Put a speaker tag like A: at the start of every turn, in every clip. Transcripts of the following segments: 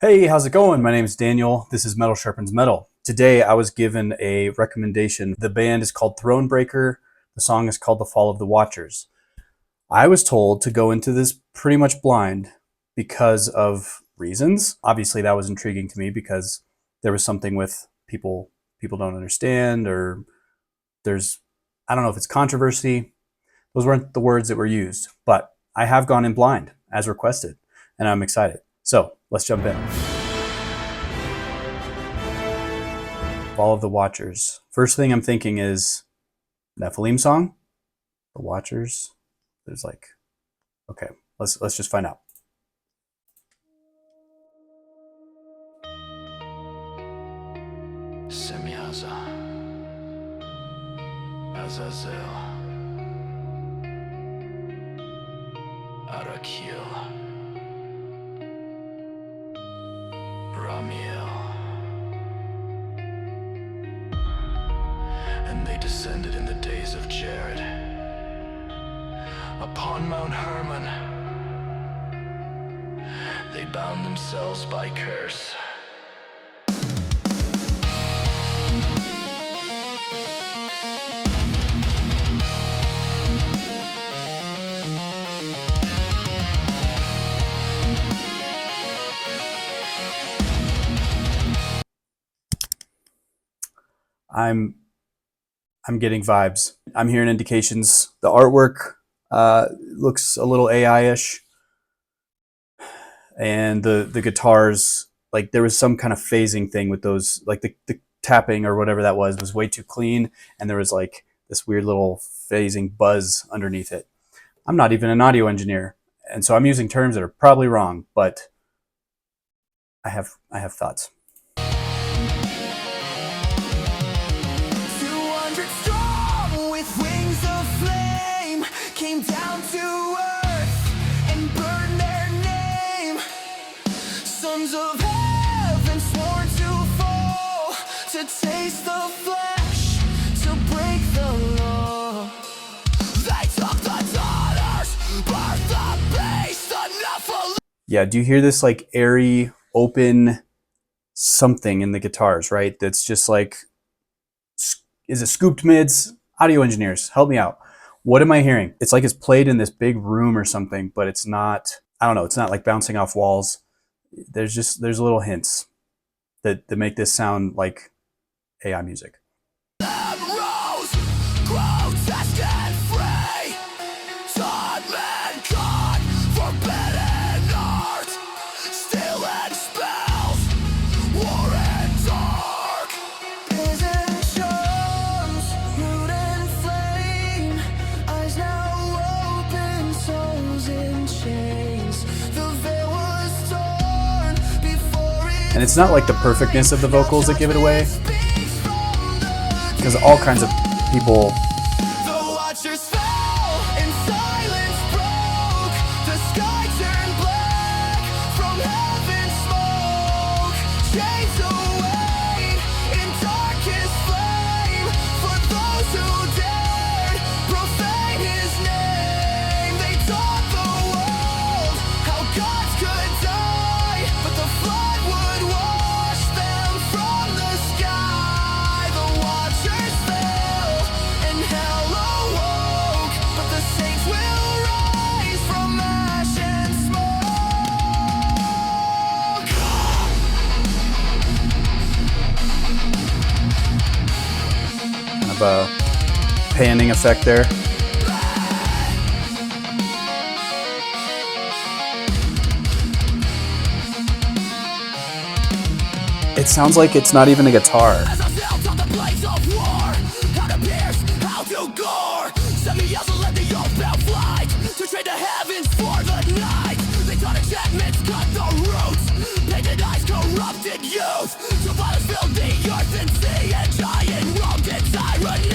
A: Hey, how's it going? My name is Daniel. This is Metal Sharpens Metal. Today I was given a recommendation. The band is called Thronebreaker. The song is called The Fall of the Watchers. I was told to go into this pretty much blind because of reasons. Obviously, that was intriguing to me because there was something with people don't understand, or there's, I don't know if it's controversy. Those weren't the words that were used, but I have gone in blind as requested, and I'm excited. So let's jump in. Fall of the Watchers. First thing I'm thinking is Nephilim song. The Watchers. There's like, okay, let's just find out.
B: Semyaza, Azazel, Arakil, Ramiel. And they descended in the days of Jared upon Mount Hermon. They bound themselves by curse.
A: I'm I'm getting vibes. I'm hearing indications. The artwork looks a little AI-ish, and the guitars, like there was some kind of phasing thing with those, like the tapping or whatever that was way too clean, and there was like this weird little phasing buzz underneath it. I'm not even an audio engineer, and so I'm using terms that are probably wrong, but I have thoughts.
C: 200 strong with wings of flame came down to earth and burned their name. Sons of heaven sworn to fall, to taste the flesh, to break the law. They took the daughters, birthed the beast, the Nephilim.
A: Yeah, do you hear this like airy, open something in the guitars, right? That's just like, is it scooped mids? Audio engineers, help me out. What am I hearing? It's like it's played in this big room or something, but it's not, I don't know, it's not like bouncing off walls. There's little hints that make this sound like AI music.
C: Rose, grotesque and free, taught mankind forbidden art, still and spells, war and dark. Visions, root and flame, eyes now open, souls in chains. The veil was torn before it.
A: And it's not like the perfectness of the vocals that give it away, because all kinds of people.
C: The watchers fell and silence broke. The sky turned black from heaven's smoke. Chains await in darkest flame for those who dared profane his name. They taught the world how gods could die, but the flood would wash them from the sky. The watchers fell and hell awoke, but the saints will rise from ash and smoke.
A: Kind of a panning effect there. It sounds like it's not even a guitar.
C: As I sailed on the blades of war, how to pierce, how to gore. Semyaza led the oath-bound flight to trade the heavens for the night. They taught enchantments cut the roots, painted eyes, corrupted youth. So violence filled the earth and sea, and giant wronged in tyranny.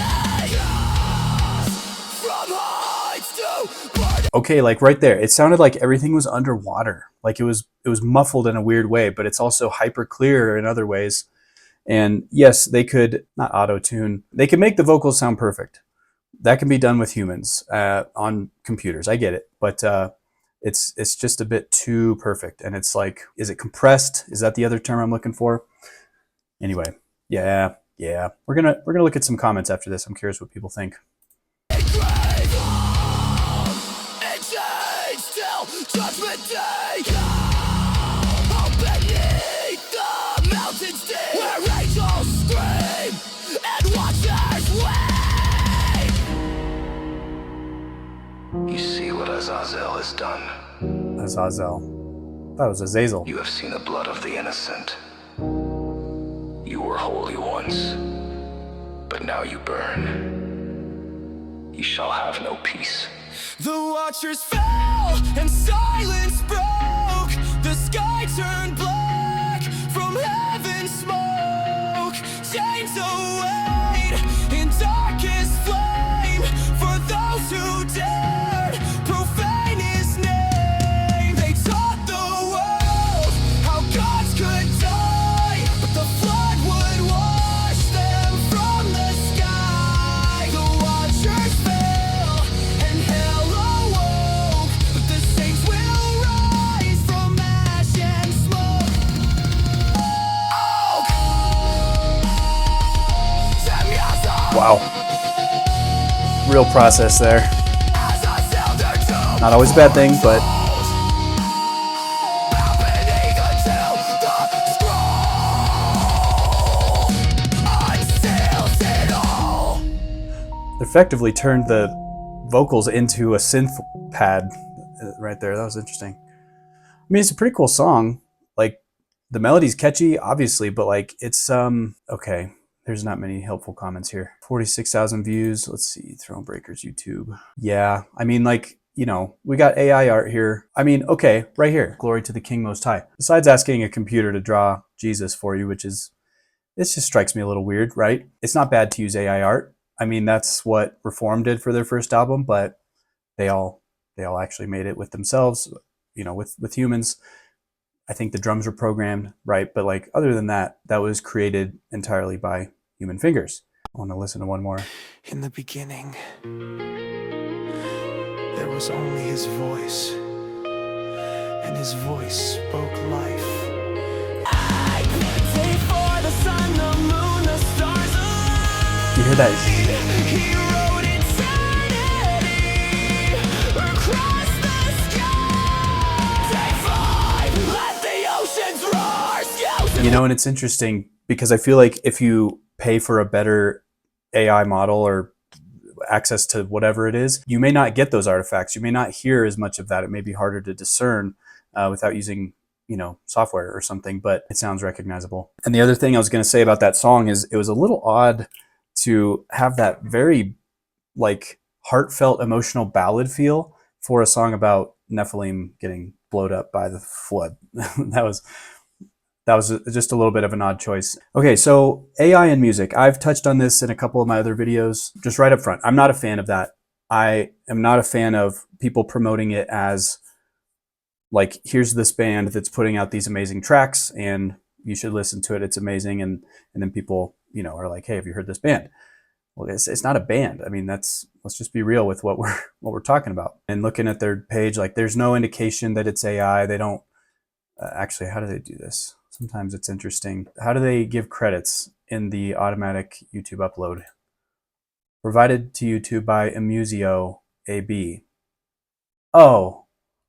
C: From heights to burden.
A: Okay, like right there, it sounded like everything was underwater. Like it was muffled in a weird way, but it's also hyper clear in other ways. And yes, they could not auto tune. They could make the vocals sound perfect. That can be done with humans on computers. I get it, but It's just a bit too perfect, and it's like, is it compressed? Is that the other term I'm looking for? Anyway, yeah. We're gonna look at some comments after this. I'm curious what people think.
C: Judgment Day, oh, beneath the mountains deep, where angels scream and watchers weep.
B: You see what Azazel has done.
A: Azazel. That was Azazel.
B: You have seen the blood of the innocent. You were holy once, but now you burn. You shall have no peace.
C: The watchers fell and silence broke. The sky turned black from heaven's smoke. Chains await in darkest flame for those who dared profane his name. They taught the world how gods could die, but the flood would wash them from the sky. The watchers fell and hell awoke, but the saints will rise from ash and smoke.
A: Wow. Real process there. Not always a bad thing, but effectively turned the vocals into a synth pad right there. That was interesting. I mean, it's a pretty cool song. Like, the melody's catchy, obviously, but like, it's okay. There's not many helpful comments here. 46,000 views. Let's see, Thronebreakers YouTube. Yeah, I mean, like, you know, we got AI art here. I mean, okay, right here. Glory to the King Most High. Besides asking a computer to draw Jesus for you, which is, this just strikes me a little weird, right? It's not bad to use AI art. I mean, that's what Reform did for their first album, but they all actually made it with themselves, you know, with humans. I think the drums were programmed, right? But like, other than that, that was created entirely by human fingers. I want to listen to one more.
D: In the beginning, there was only his voice, and his voice spoke life.
C: I pray for the sun, the moon, the stars alive.
A: You hear that?
C: He wrote eternity across the sky. Day 5, let the oceans roar.
A: You know, and it's interesting because I feel like if you pay for a better AI model or access to whatever it is, you may not get those artifacts. You may not hear as much of that. It may be harder to discern without using, you know, software or something, but it sounds recognizable. And the other thing I was going to say about that song is it was a little odd to have that very like heartfelt emotional ballad feel for a song about Nephilim getting blowed up by the flood. that was just a little bit of an odd choice. Okay, so AI and music. I've touched on this in a couple of my other videos. Just right up front, I'm not a fan of that. I am not a fan of people promoting it as like, here's this band that's putting out these amazing tracks and you should listen to it, it's amazing. And then people, you know, are like, hey, have you heard this band? Well, it's not a band. I mean, let's just be real with what we're talking about. And looking at their page, like, there's no indication that it's AI. They don't, actually, how do they do this? Sometimes it's interesting. How do they give credits in the automatic YouTube upload? Provided to YouTube by Amusio AB. Oh,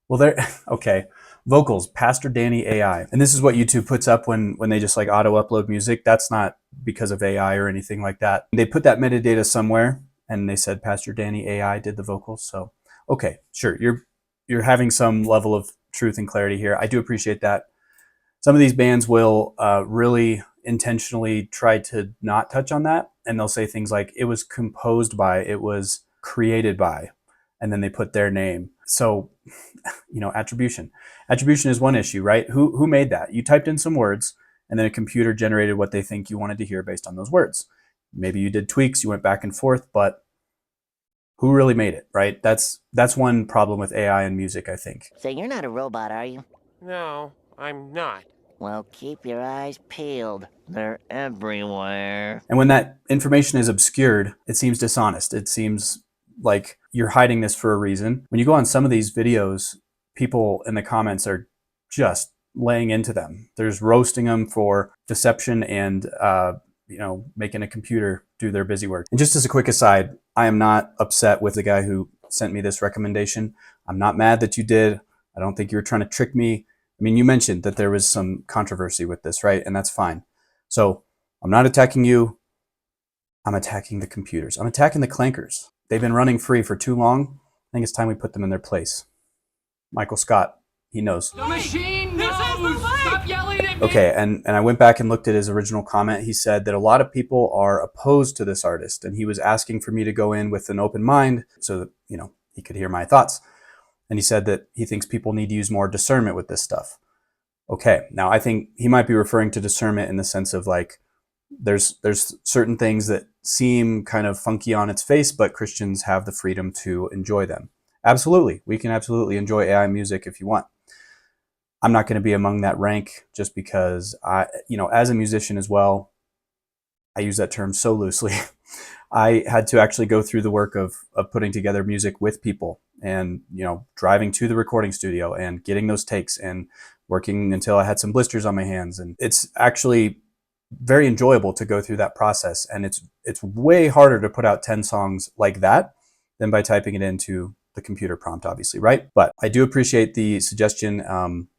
A: well, they're, okay. Vocals, Pastor Danny AI. And this is what YouTube puts up when they just like auto upload music. That's not because of AI or anything like that. They put that metadata somewhere and they said Pastor Danny AI did the vocals. So, okay, sure. You're having some level of truth and clarity here. I do appreciate that. Some of these bands will really intentionally try to not touch on that. And they'll say things like, it was composed by, it was created by, and then they put their name. So, you know, attribution. Attribution is one issue, right? Who made that? You typed in some words and then a computer generated what they think you wanted to hear based on those words. Maybe you did tweaks, you went back and forth, but who really made it, right? That's one problem with AI and music, I think.
E: So you're not a robot, are you?
F: No, I'm not.
E: Well, keep your eyes peeled. They're everywhere.
A: And when that information is obscured, it seems dishonest. It seems like you're hiding this for a reason. When you go on some of these videos, people in the comments are just laying into them. There's roasting them for deception and making a computer do their busy work. And just as a quick aside, I am not upset with the guy who sent me this recommendation. I'm not mad that you did. I don't think you were trying to trick me. I mean, you mentioned that there was some controversy with this, right? And that's fine. So I'm not attacking you. I'm attacking the computers. I'm attacking the clankers. They've been running free for too long. I think it's time we put them in their place. Michael Scott, he knows.
G: The machine knows! Stop yelling at me!
A: Okay, and I went back and looked at his original comment. He said that a lot of people are opposed to this artist, and he was asking for me to go in with an open mind so that, he could hear my thoughts. And he said that he thinks people need to use more discernment with this stuff. Okay, now I think he might be referring to discernment in the sense of like, there's certain things that seem kind of funky on its face, but Christians have the freedom to enjoy them. Absolutely, we can absolutely enjoy AI music if you want. I'm not going to be among that rank just because as a musician as well, I use that term so loosely. I had to actually go through the work of putting together music with people and, driving to the recording studio and getting those takes and working until I had some blisters on my hands. And it's actually very enjoyable to go through that process. And it's way harder to put out 10 songs like that than by typing it into the computer prompt, obviously, right? But I do appreciate the suggestion.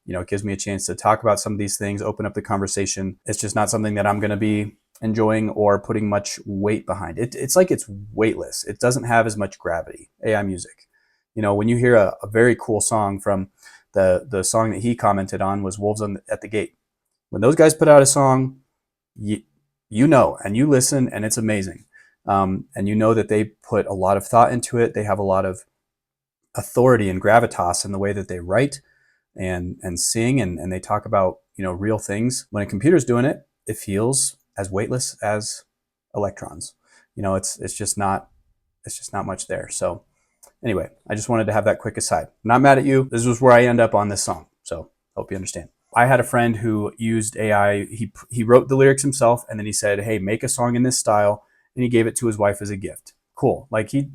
A: It gives me a chance to talk about some of these things, open up the conversation. It's just not something that I'm going to be enjoying or putting much weight behind. It's like it's weightless. It doesn't have as much gravity, AI music. When you hear a very cool song from the song that he commented on was Wolves at the Gate. When those guys put out a song, and you listen and it's amazing. And that they put a lot of thought into it. They have a lot of authority and gravitas in the way that they write and sing and they talk about, real things. When a computer's doing it, it feels as weightless as electrons. It's just not much there. So anyway, I just wanted to have that quick aside. I'm not mad at you. This was where I end up on this song. So hope you understand. I had a friend who used AI. He wrote the lyrics himself and then he said, hey, make a song in this style. And he gave it to his wife as a gift. Cool. Like he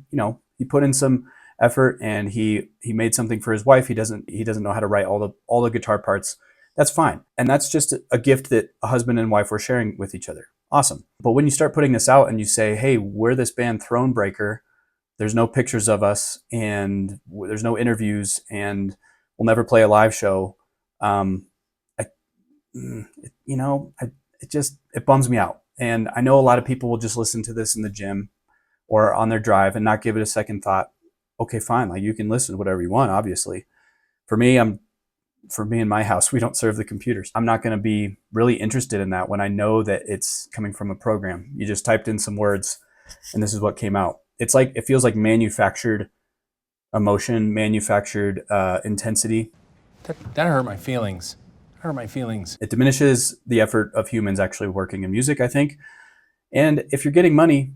A: put in some effort and he made something for his wife. He doesn't know how to write all the guitar parts. That's fine. And that's just a gift that a husband and wife were sharing with each other. Awesome. But when you start putting this out and you say, hey, we're this band Thronebreaker, there's no pictures of us and there's no interviews and we'll never play a live show. It bums me out. And I know a lot of people will just listen to this in the gym or on their drive and not give it a second thought. Okay, fine. Like you can listen to whatever you want, obviously. For me in my house, we don't serve the computers. I'm not going to be really interested in that when I know that it's coming from a program. You just typed in some words and this is what came out. It feels like manufactured emotion, manufactured intensity.
H: That hurt my feelings.
A: It diminishes the effort of humans actually working in music, I think. And if you're getting money,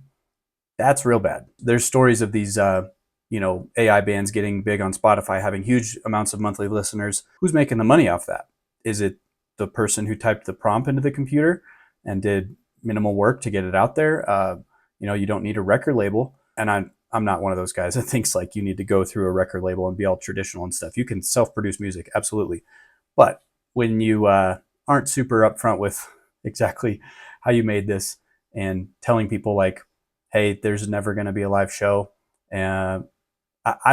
A: that's real bad. There's stories of these AI bands getting big on Spotify, having huge amounts of monthly listeners. Who's making the money off that? Is it the person who typed the prompt into the computer and did minimal work to get it out there? You don't need a record label. And I'm not one of those guys that thinks like you need to go through a record label and be all traditional and stuff. You can self-produce music, absolutely. But when you aren't super upfront with exactly how you made this and telling people like, hey, there's never going to be a live show. I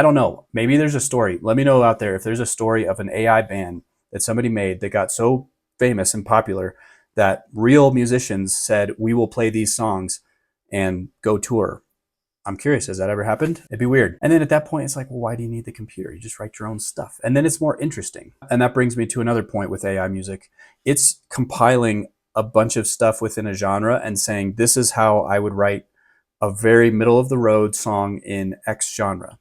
A: don't know. Maybe there's a story. Let me know out there if there's a story of an AI band that somebody made that got so famous and popular that real musicians said, we will play these songs and go tour. I'm curious, has that ever happened? It'd be weird. And then at that point, it's like, well, why do you need the computer? You just write your own stuff. And then it's more interesting. And that brings me to another point with AI music. It's compiling a bunch of stuff within a genre and saying, this is how I would write a very middle of the road song in X genre.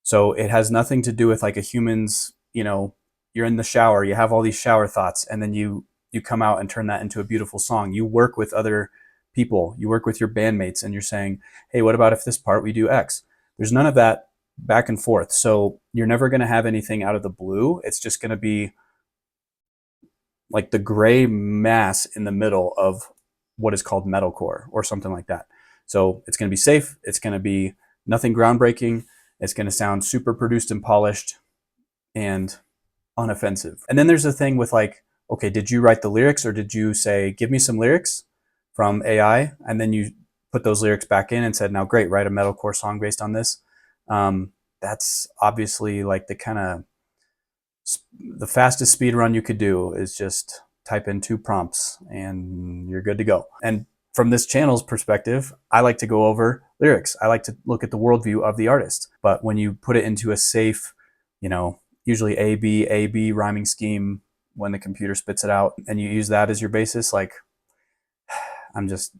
A: So it has nothing to do with like a human's, you're in the shower, you have all these shower thoughts, and then you come out and turn that into a beautiful song. You work with other people, you work with your bandmates, and you're saying, hey, what about if this part we do X? There's none of that back and forth. So you're never going to have anything out of the blue. It's just going to be like the gray mass in the middle of what is called metalcore or something like that. So it's going to be safe. It's going to be nothing groundbreaking. It's going to sound super produced and polished. and unoffensive. And then there's the thing with like, okay, did you write the lyrics or did you say, give me some lyrics from AI? And then you put those lyrics back in and said, now great, write a metalcore song based on this. That's obviously like the fastest speed run you could do is just type in 2 prompts and you're good to go. And from this channel's perspective, I like to go over lyrics. I like to look at the worldview of the artist. But when you put it into a safe, usually A, B rhyming scheme, when the computer spits it out and you use that as your basis, like I'm just,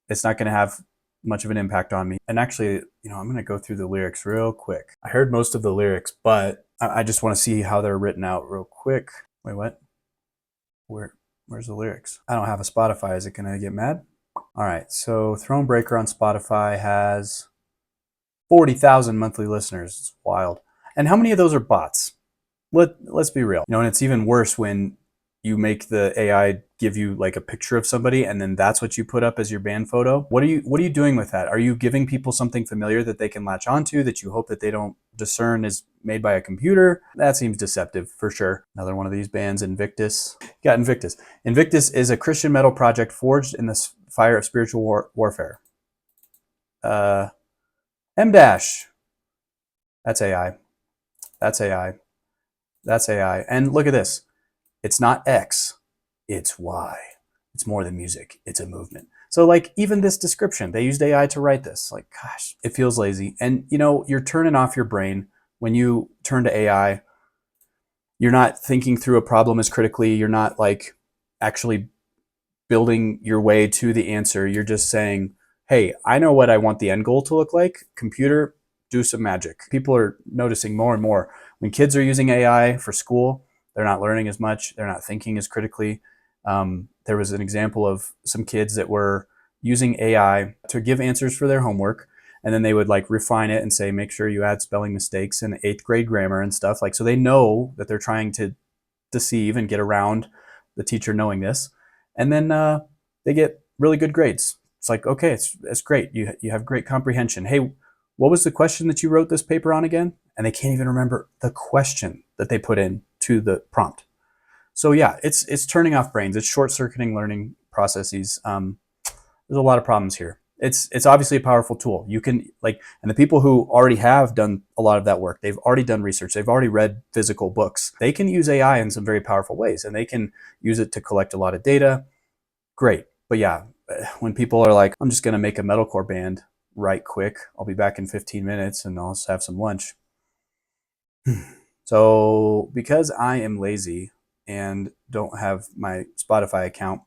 A: it's not going to have much of an impact on me. And actually, I'm going to go through the lyrics real quick. I heard most of the lyrics, but I just want to see how they're written out real quick. Wait, what? Where's the lyrics? I don't have a Spotify. Is it going to get mad? All right. So Thronebreaker on Spotify has 40,000 monthly listeners. It's wild. And how many of those are bots? Let's be real. And it's even worse when you make the AI give you like a picture of somebody and then that's what you put up as your band photo. What are you doing with that? Are you giving people something familiar that they can latch onto that you hope that they don't discern is made by a computer? That seems deceptive for sure. Another one of these bands, Invictus. You got Invictus. Invictus is a Christian metal project forged in the fire of spiritual warfare. M-Dash. That's AI. That's AI. That's AI. And look at this. It's not X, it's Y. It's more than music, it's a movement. So like even this description, they used AI to write this. Like, gosh, it feels lazy. And you're turning off your brain when you turn to AI. You're not thinking through a problem as critically. You're not like actually building your way to the answer. You're just saying, hey, I know what I want the end goal to look like. Computer, do some magic. People are noticing more and more when kids are using AI for school, they're not learning as much. They're not thinking as critically. There was an example of some kids that were using AI to give answers for their homework. And then they would like refine it and say, make sure you add spelling mistakes and 8th grade grammar and stuff. Like, so they know that they're trying to deceive and get around the teacher knowing this. And then they get really good grades. It's like, okay, it's great. You have great comprehension. Hey, what was the question that you wrote this paper on again? And they can't even remember the question that they put in to the prompt. So yeah, it's turning off brains. It's short-circuiting learning processes. There's a lot of problems here. It's obviously a powerful tool. You can and the people who already have done a lot of that work, they've already done research. They've already read physical books. They can use AI in some very powerful ways, and they can use it to collect a lot of data. Great. But yeah, when people are like, I'm just going to make a metalcore band right quick. I'll be back in 15 minutes and I'll just have some lunch. So because I am lazy and don't have my Spotify account,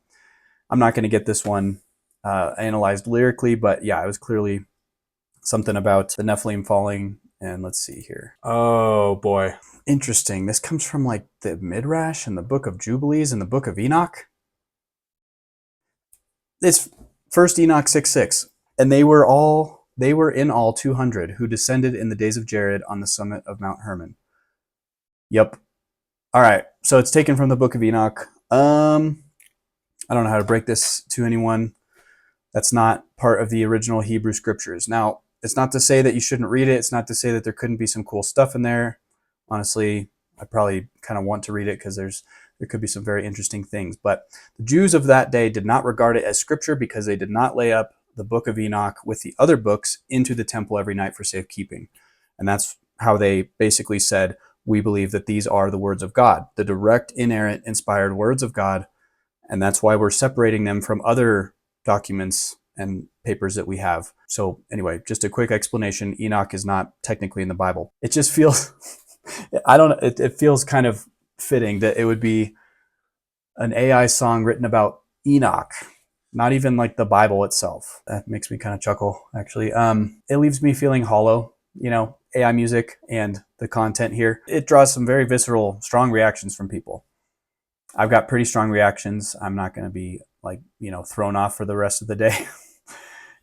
A: I'm not going to get this one analyzed lyrically, but yeah, it was clearly something about the Nephilim falling. And let's see here. Oh boy. Interesting. This comes from like the Midrash and the Book of Jubilees and the Book of Enoch. It's 1 Enoch 6:6. And they were in all 200 who descended in the days of Jared on the summit of Mount Hermon. Yep. All right. So it's taken from the Book of Enoch. I don't know how to break this to anyone. That's not part of the original Hebrew scriptures. Now, it's not to say that you shouldn't read it. It's not to say that there couldn't be some cool stuff in there. Honestly, I probably kind of want to read it because there could be some very interesting things. But the Jews of that day did not regard it as scripture because they did not lay up the Book of Enoch with the other books into the temple every night for safekeeping. And that's how they basically said, we believe that these are the words of God, the direct, inerrant, inspired words of God. And that's why we're separating them from other documents and papers that we have. So anyway, just a quick explanation. Enoch is not technically in the Bible. It just feels, it feels kind of fitting that it would be an AI song written about Enoch, not even like the Bible itself. That makes me kind of chuckle, actually. It leaves me feeling hollow, AI music and the content here. It draws some very visceral, strong reactions from people. I've got pretty strong reactions. I'm not going to be thrown off for the rest of the day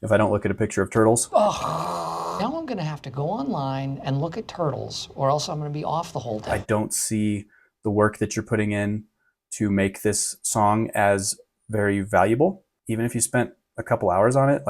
A: if I don't look at a picture of turtles.
I: Oh, now I'm going to have to go online and look at turtles, or else I'm going to be off the whole day.
A: I don't see the work that you're putting in to make this song as very valuable. Even if you spent a couple hours on it,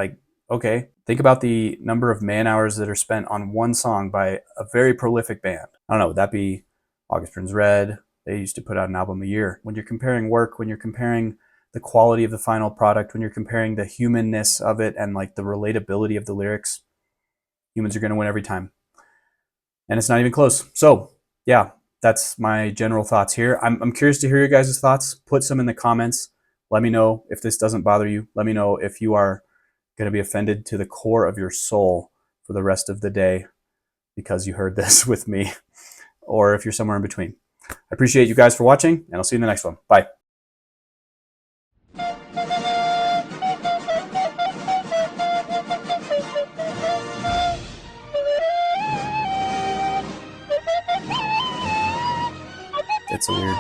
A: okay, think about the number of man hours that are spent on one song by a very prolific band. I don't know, would that be August Burns Red, they used to put out an album a year. When you're comparing work, when you're comparing the quality of the final product, when you're comparing the humanness of it and like the relatability of the lyrics, Humans are going to win every time. And it's not even close. So yeah, that's my general thoughts here. I'm curious to hear your guys' thoughts. Put some in the comments. Let me know if this doesn't bother you. Let me know if you are going to be offended to the core of your soul for the rest of the day because you heard this with me, or if you're somewhere in between. I appreciate you guys for watching, and I'll see you in the next one. Bye. It's a weird